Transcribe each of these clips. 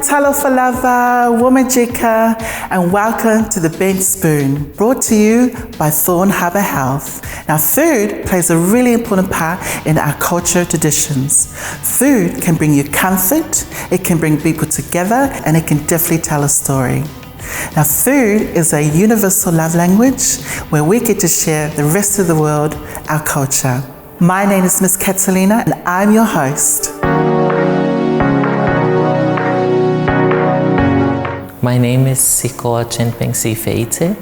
talofa lava, womajika, and welcome to The Bent Spoon, brought to you by Thorne Harbour Health. Now, food plays a really important part in our culture traditions. Food can bring you comfort, it can bring people together, and it can definitely tell a story. Now, food is a universal love language where we get to share the rest of the world our culture. My name is Miss Katalyna, and I'm your host. My name is Sikoa Chenpengsi Feite,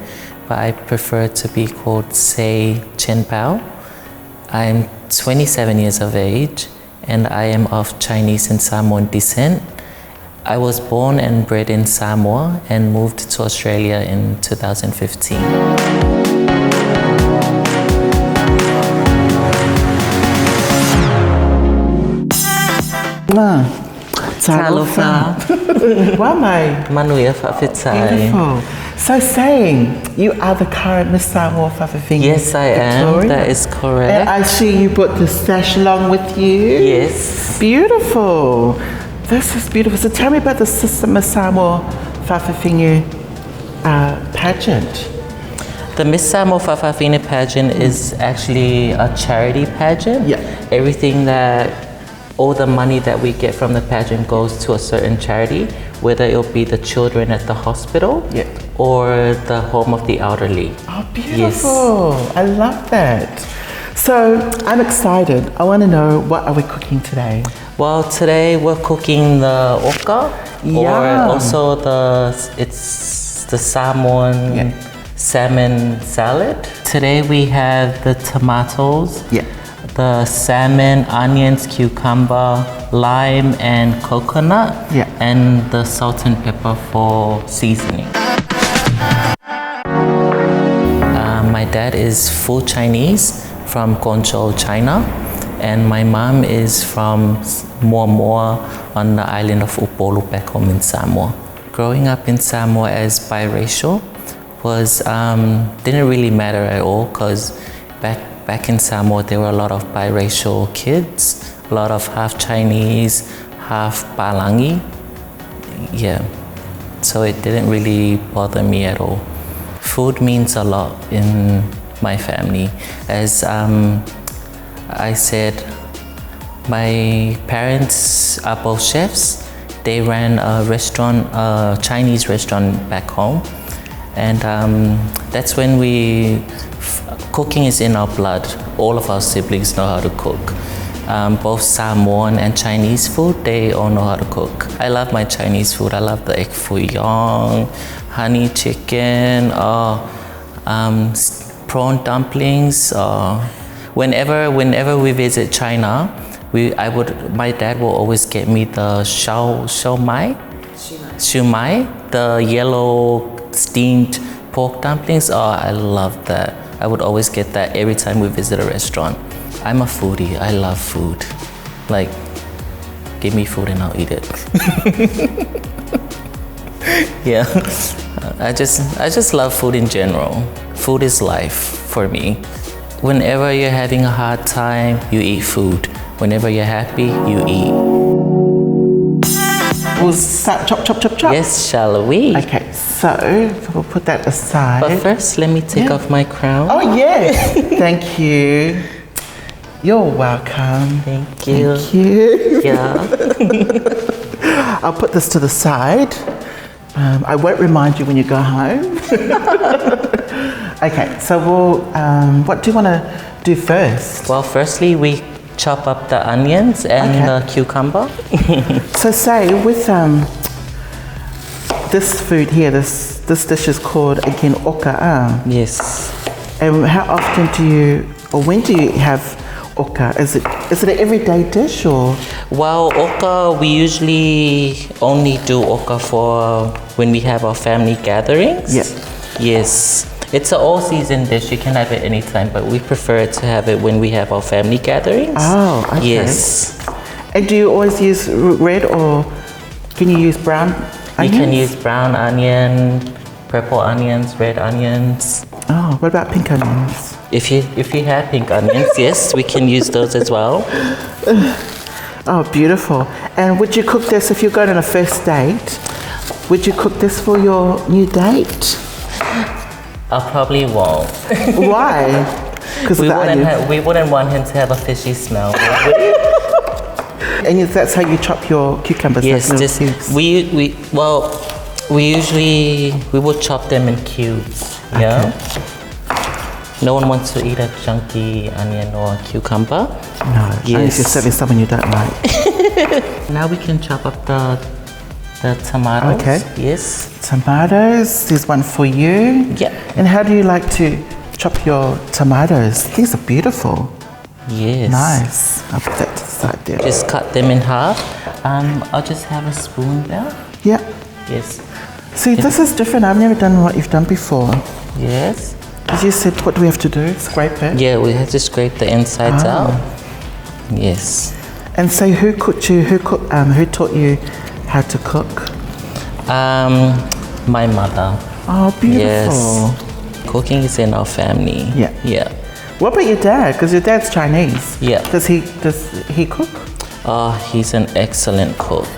but I prefer to be called Say Chen Pao. I'm 27 years of age and I am of Chinese and Samoan descent. I was born and bred in Samoa and moved to Australia in 2015. Talofa. Wamai. Manuia Fa'afafine. Beautiful. So saying, you are the current Miss Samoa Fa'afafine. Yes, I am. That is correct. And I see you brought the sash along with you. Yes. Beautiful. This is beautiful. So tell me about the Sister Miss Samoa Fa'afafine pageant. The Miss Samoa Fa'afafine pageant is actually a charity pageant. Yeah. All the money that we get from the pageant goes to a certain charity, whether it'll be the children at the hospital or the home of the elderly. Oh, beautiful. Yes. I love that. So I'm excited. I want to know, what are we cooking today? Well, today we're cooking the oka, or also it's the Samoan salmon salad. Today we have the tomatoes, the salmon, onions, cucumber, lime, and coconut, and the salt and pepper for seasoning. My dad is full Chinese from Guangzhou, China, and my mom is from Moa on the island of Upolu back home in Samoa. Growing up in Samoa as biracial was didn't really matter at all, because back in Samoa, there were a lot of biracial kids, a lot of half Chinese, half Palangi. Yeah, so it didn't really bother me at all. Food means a lot in my family. As I said, my parents are both chefs. They ran a restaurant, a Chinese restaurant back home. And that's when cooking is in our blood. All of our siblings know how to cook. Both Samoan and Chinese food, they all know how to cook. I love my Chinese food. I love the egg foo young, honey chicken, prawn dumplings. Whenever we visit China, my dad will always get me the shumai, the yellow steamed pork dumplings. Oh, I love that. I would always get that every time we visit a restaurant. I'm a foodie. I love food. Like, give me food and I'll eat it. Yeah, I just love food in general. Food is life for me. Whenever you're having a hard time, you eat food. Whenever you're happy, you eat. We'll start chop. Yes, shall we? Okay, so we'll put that aside. But first, let me take off my crown. Oh, yes. Thank you. You're welcome. Thank you. Thank you. Yeah. I'll put this to the side. I won't remind you when you go home. Okay, so what do you want to do first? Well, firstly, we chop up the onions and the cucumber. So say with this food here, this dish is called, again, oka. Yes. And how often when do you have oka? Is it an everyday dish or? Well, oka, we usually only do oka for when we have our family gatherings. Yes. It's an all-season dish. You can have it anytime, but we prefer to have it when we have our family gatherings. Oh, okay. Yes. And do you always use red, or can you use brown onions? You can use brown onion, purple onions, red onions. Oh, what about pink onions? If you have pink onions, yes, we can use those as well. Oh, beautiful. And would you cook this if you're going on a first date? Would you cook this for your new date? I probably won't. Why? Because we wouldn't want him to have a fishy smell. And that's how you chop your cucumbers? Yes, we would chop them in cubes. Yeah. Okay. No one wants to eat a chunky onion or cucumber. No, unless you're serving someone you don't like. Now we can chop up the tomatoes. Okay. Yes. Tomatoes. There's one for you. Yeah. And how do you like to chop your tomatoes? These are beautiful. Yes. Nice. I'll put that to the side there. Just cut them in half. I'll just have a spoon there. Yeah. Yes. See, this is different. I've never done what you've done before. Yes. As you said, what do we have to do? Scrape it? Yeah, we have to scrape the insides out. Yes. And so who taught you how to cook? My mother. Oh, beautiful. Yes. Cooking is in our family. Yeah. Yeah. What about your dad? Because your dad's Chinese. Yeah. Does he cook? Oh, he's an excellent cook.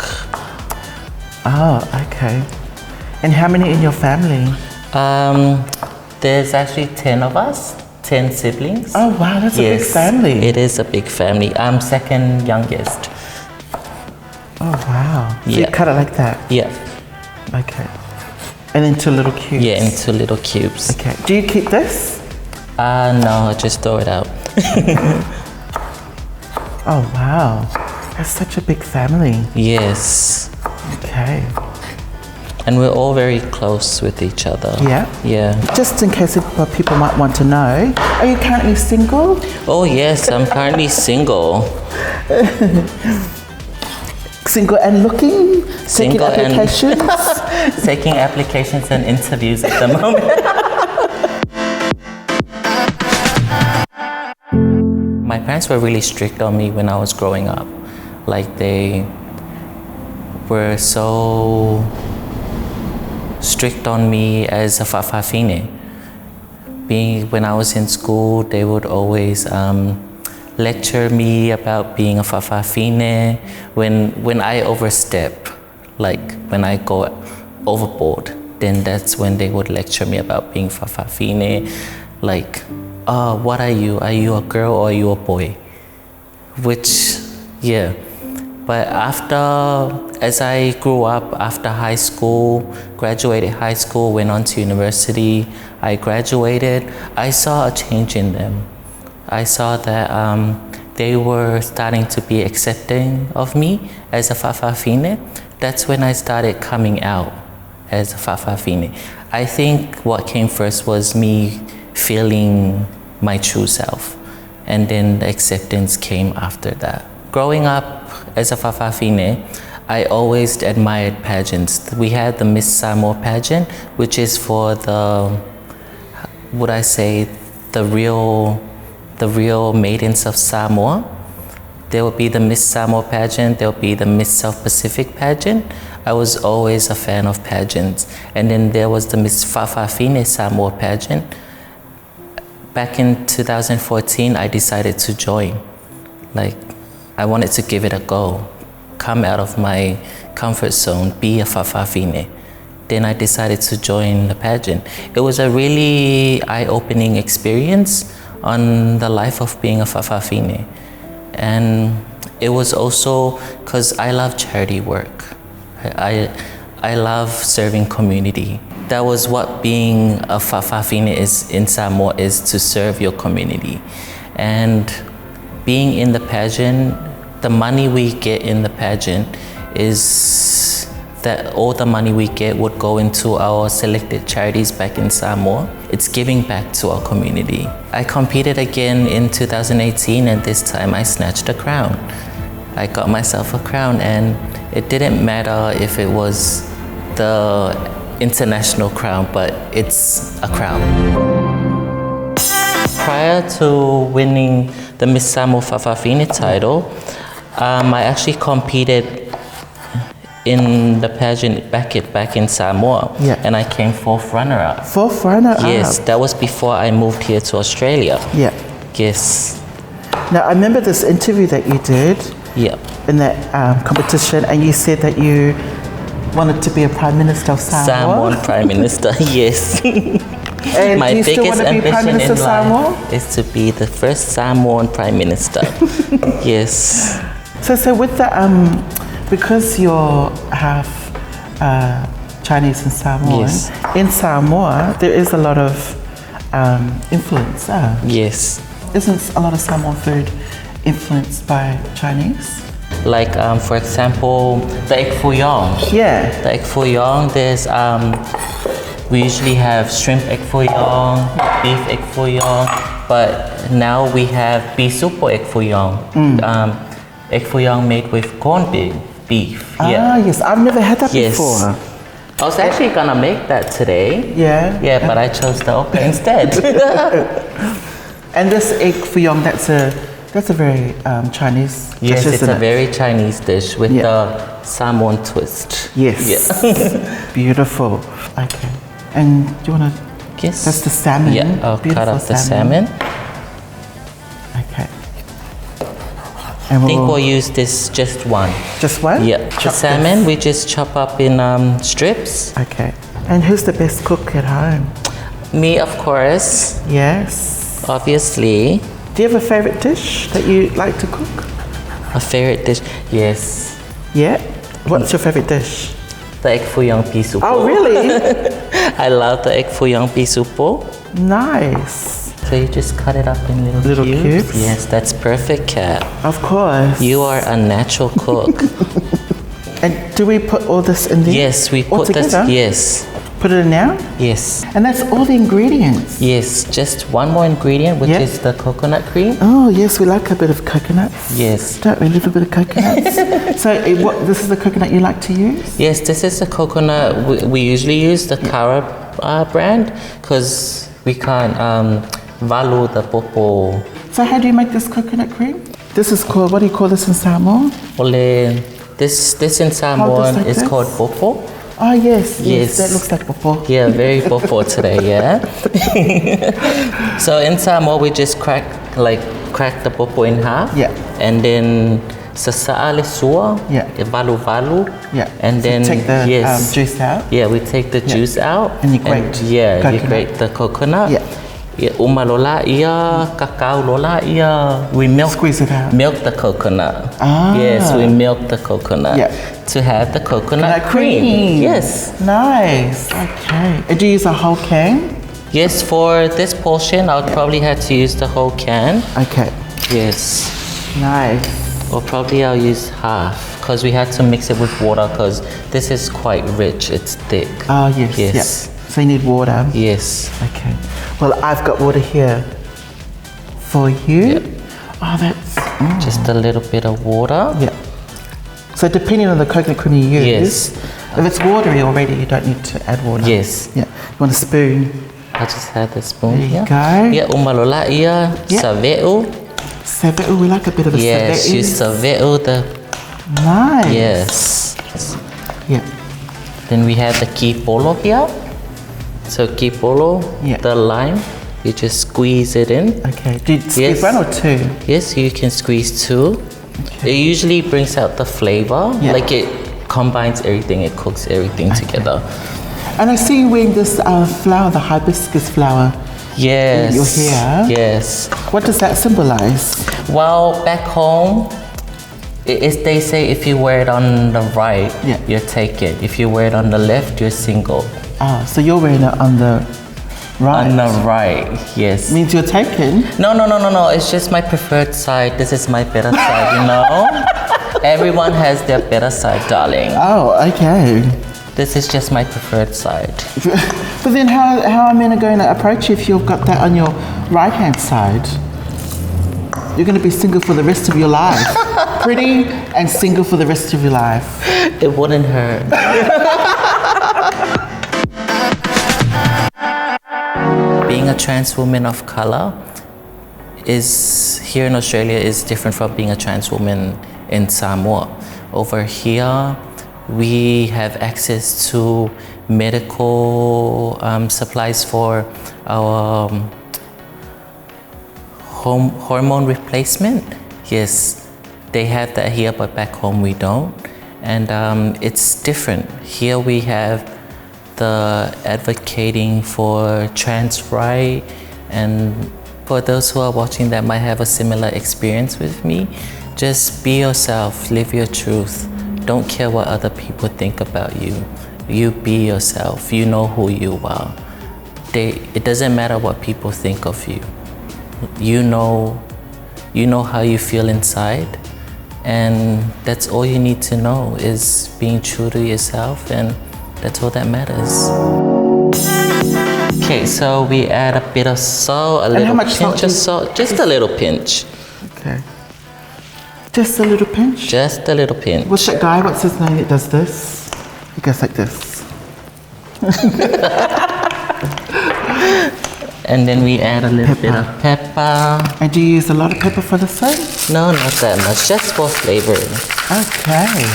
Oh, okay. And how many in your family? There's actually 10 of us, 10 siblings. Oh wow, that's a big family. It is a big family. I'm second youngest. Oh wow. So you cut it like that? Yeah. Okay. And into little cubes? Yeah, into little cubes. Okay. Do you keep this? No, just throw it out. Oh wow. That's such a big family. Yes. Okay. And we're all very close with each other. Yeah? Yeah. Just in case people might want to know, are you currently single? Oh yes, I'm currently single. Single and looking? Single taking applications? Taking applications and interviews at the moment. My parents were really strict on me when I was growing up. Like they were so strict on me as a Fa'afafine. When I was in school, they would always lecture me about being a Fa'afafine. When I overstep, like when I go overboard, then that's when they would lecture me about being Fa'afafine. Like, what are you? Are you a girl or are you a boy? Which, yeah. But as I grew up, after high school, graduated high school, went on to university, I graduated, I saw a change in them. I saw that they were starting to be accepting of me as a Fa'afafine. That's when I started coming out as a Fa'afafine. I think what came first was me feeling my true self, and then the acceptance came after that. Growing up as a Fa'afafine, I always admired pageants. We had the Miss Samoa pageant, which is for the real maidens of Samoa. There will be the Miss Samoa pageant, there will be the Miss South Pacific pageant. I was always a fan of pageants. And then there was the Miss Fa'afafine Samoa pageant. Back in 2014, I decided to join. Like, I wanted to give it a go, come out of my comfort zone, be a Fa'afafine. Then I decided to join the pageant. It was a really eye-opening experience on the life of being a Fa'afafine. And it was also because I love charity work. I love serving community. That was what being a Fa'afafine is in Samoa, is to serve your community. And being in the pageant, the money we get in the pageant is that all the money we get would go into our selected charities back in Samoa. It's giving back to our community. I competed again in 2018, and this time I snatched a crown. I got myself a crown, and it didn't matter if it was the international crown, but it's a crown. Prior to winning the Miss Samoa Fa'afafine title, I actually competed in the pageant back in Samoa, and I came 4th runner-up. 4th runner-up? Yes, that was before I moved here to Australia. Yeah. Yes. Now, I remember this interview that you did. Yeah. in that competition, and you said that you wanted to be a Prime Minister of Samoa. Samoan Prime Minister, yes. And My do you still biggest want to be Prime ambition Minister in of Samoa? life is to be the first Samoan Prime Minister. Yes. So with the, because you're half Chinese and Samoan, Yes. in Samoa there is a lot of influence. Yes. Isn't a lot of Samoan food influenced by Chinese? Like, for example, the egg foo young. Yeah. The egg foo young, there's, we usually have shrimp egg foo young, beef egg foo young, but now we have bisupo egg foo young. Egg foo young made with corned beef. Ah, yes, I've never had that Yes. before. I was actually gonna make that today. Yeah. Yeah, but I chose the okra instead. And this egg fuyong, that's a very Chinese dish, Yes, it's isn't a it? very Chinese dish with Yeah. the Samoan twist. Yes. Yeah. Beautiful. Okay. And do you want to? Yes. That's the salmon. Yeah, I'll cut Beautiful up the salmon. Okay. And I think we'll use this just one. just one? Yeah. The Chop salmon we just chop up in strips. this. Okay. And who's the best cook at home? Me, of course, Yes. obviously. Do you have a favorite dish that you like to cook? A favorite dish? Yes. Yeah. What's your favorite dish? The egg foo young pea soup. Oh, really? I love the egg foo young pea soup. Nice. So you just cut it up in Little cubes? Yes, that's perfect, Kat. Of course. You are a natural cook. And do we put all this in there? Yes, we All put this. together? Yes, Put it in now? yes, And that's all the ingredients. yes. Just one more ingredient, which Yeah. is the coconut cream. Oh, yes, we like a bit of coconut. Yes. Don't we? A little bit of coconuts. So, this is the coconut you like to use? Yes, this is the coconut. We usually use the Kara brand because we can't value the popo. So, how do you make this coconut cream? This is called, what do you call this in Samoa? Ole, this in Samoan like is this? called popo. Oh, yes, Yes. that looks like popo. Yeah, very popo today, yeah. So in Samoa, we just crack the popo in half. Yeah. And then sasa'a sua. Yeah. Valu. Yeah. And So then take the yes. juice out. Yeah, we take the juice out. And you grate you coconut. grate the coconut. Yeah. Yeah, umalola iya, cacao lola iya. We milk. Squeeze it out. Milk the coconut. Ah. Yes, we milk the coconut. Yeah. To have the coconut Coconut cream. Yes. Nice. Okay. And do you use a whole can? Yes, for this portion, I would probably have to use the whole can. Okay. Yes. Nice. Or probably I'll use half because we had to mix it with water because this is quite rich. It's thick. Oh, yes. Yes. Yeah. So you need water. Yes. Okay. Well, I've got water here for you. Yeah. Oh, that's... Just a little bit of water. Yeah. So depending on the coconut cream you use, Yes. if it's watery already, you don't need to add water. Yes. Yeah. You want a spoon? I just had the spoon There you here. go. Yeah, umalola iya, Yeah. saveu. Saveu, we like a bit of a Yes, saveu. you saveu the, Nice. yes. Yeah. Then we have the kipolo here. So kipolo, Yeah. the lime, you just squeeze it in. Okay. Do you squeeze Yes. one or two? Yes, you can squeeze two. It usually brings out the flavor. Yeah. Like it combines everything, it cooks everything together. And I see you wearing this flower, the hibiscus flower. Yes. Your hair? Yes. What does that symbolize? Well, back home, they say if you wear it on the right, Yeah. you're taken. If you wear it on the left, you're single. Oh, so you're wearing it on the right. On the right, yes. Means you're taken. No. It's just my preferred side. This is my better side, you know? Everyone has their better side, darling. Oh, okay. This is just my preferred side. But then how are men going to approach you if you've got that on your right-hand side? You're going to be single for the rest of your life. Pretty and single for the rest of your life. It wouldn't hurt. Being a trans woman of color is here in Australia is different from being a trans woman in Samoa. Over here, we have access to medical supplies for our hormone replacement. Yes, They have that here, but back home we don't. And it's different. Here we have the advocating for trans rights, and for those who are watching that might have a similar experience with me, just be yourself, live your truth. Don't care what other people think about you. You be yourself, you know who you are. It doesn't matter what people think of you. You know how you feel inside, and that's all you need to know is being true to yourself, and that's all that matters. Okay, so we add a bit of salt, a little pinch of salt, just a little pinch. Okay. Just a little pinch? Just a little pinch. What's that guy, what's his name that does this? He goes like this. And then we add a little bit of pepper. And do you use a lot of pepper for the soup? No, not that much, just for flavor. Okay.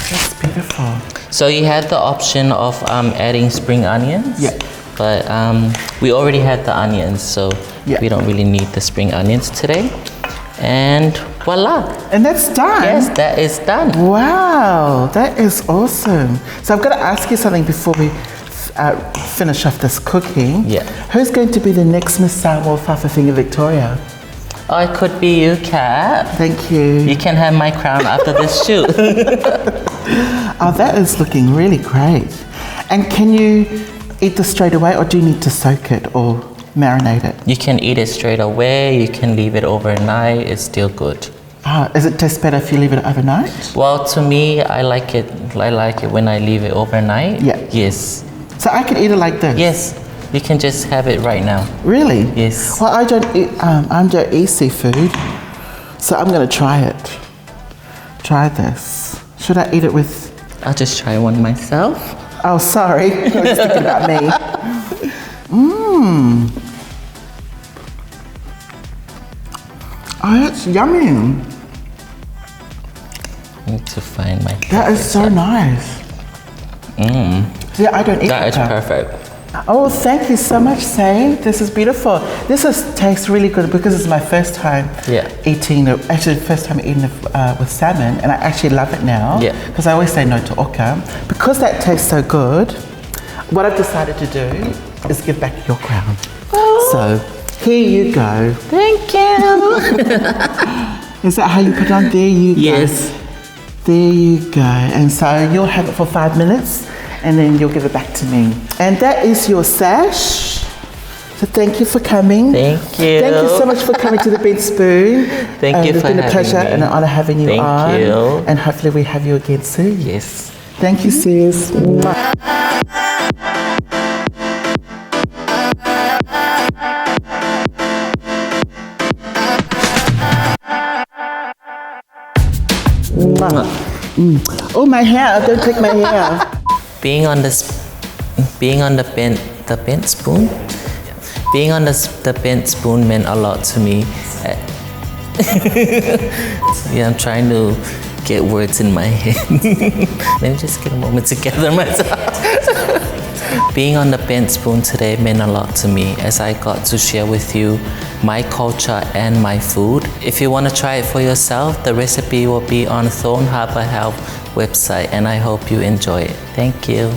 That's beautiful. So you had the option of adding spring onions. Yeah. But we already had the onions, so we don't really need the spring onions today. And voila. And that's done? Yes, that is done. Wow, that is awesome. So I've got to ask you something before we finish off this cooking. Yeah. Who's going to be the next Miss Samoa Fa'afafine Victoria? Oh, it could be you, Kat. Thank you. You can have my crown after this shoot. Oh, that is looking really great. And can you eat this straight away, or do you need to soak it or marinate it? You can eat it straight away. You can leave it overnight. It's still good. Does it taste better if you leave it overnight? Well, to me, I like it when I leave it overnight. Yeah. Yes. So I can eat it like this? Yes. You can just have it right now. Really? Yes. Well, I don't eat seafood, so I'm going to try it. Try this. Should I eat it with? I'll just try one myself. Oh, sorry. I was thinking about me. Mmm. Oh, that's yummy. I need to find my. That is so nice. Mmm. Yeah, I don't eat that. That is perfect. Oh, thank you so much, Say. This is beautiful. This tastes really good because it's my first time eating it. Actually, first time eating it with salmon, and I actually love it now. Yeah. Because I always say no to oka. Because that tastes so good, what I've decided to do is give back your crown. Oh. So here you go. Thank you. Is that how you put it on? There you go. Yes. There you go. And so you'll have it for 5 minutes, and then you'll give it back to me. And that is your sash. So thank you for coming. Thank you. Thank you so much for coming to the Big Spoon. Thank you for having me. It's been a pleasure and an honor having you on. Thank you. And hopefully we have you again soon. Yes. Thank you, sis. Mwah. Oh, my hair! Don't take my hair. Being on the bent spoon. Being on the bent spoon meant a lot to me. Yeah, I'm trying to get words in my head. Let me just get a moment to gather myself. Being on the bent spoon today meant a lot to me as I got to share with you my culture and my food. If you want to try it for yourself, the recipe will be on Thorne Harbour Health website, and I hope you enjoy it. Thank you.